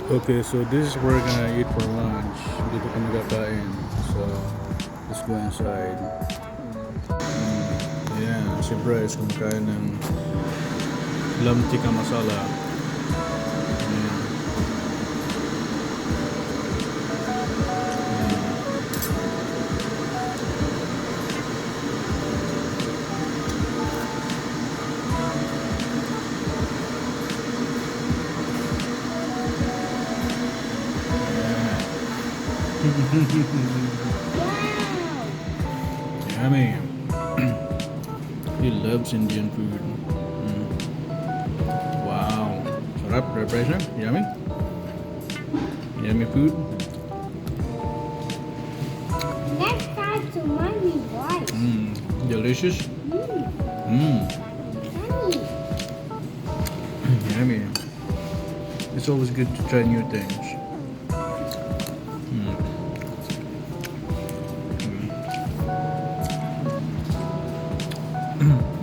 Okay, so this is where we're gonna eat for lunch. Dito kami kakain. So, let's go inside. Ayan, si Bryce kumakain ng lam tikka masala. Ayan. Yummy. He loves Indian food. Wow. Sarap, preparation. Yummy. Yummy food. Let's try to mommy rice. Delicious. Yummy. Yummy. It's always good to try new things.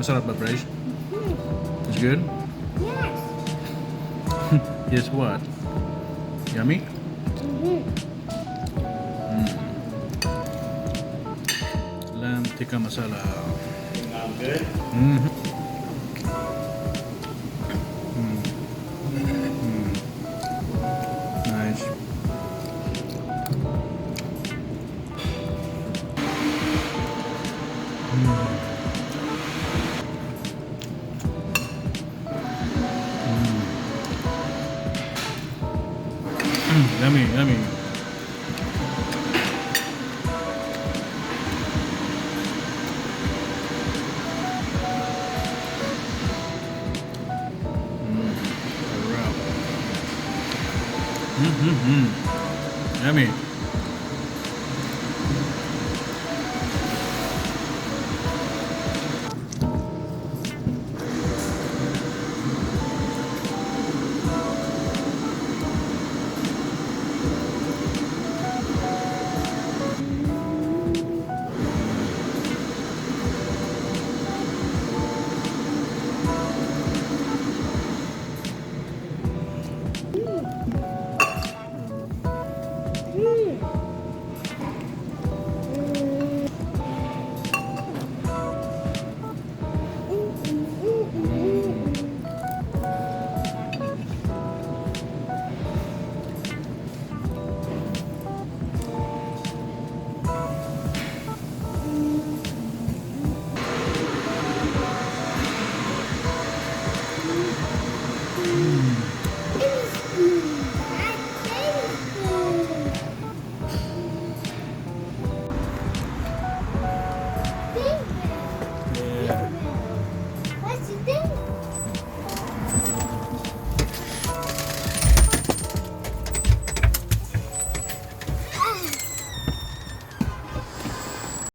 Masarap ba, Bryce? It's good? Yes. Yes, what? Yummy? Lamb tikka masala. Not good. Nice. Yummy, yummy. Yummy.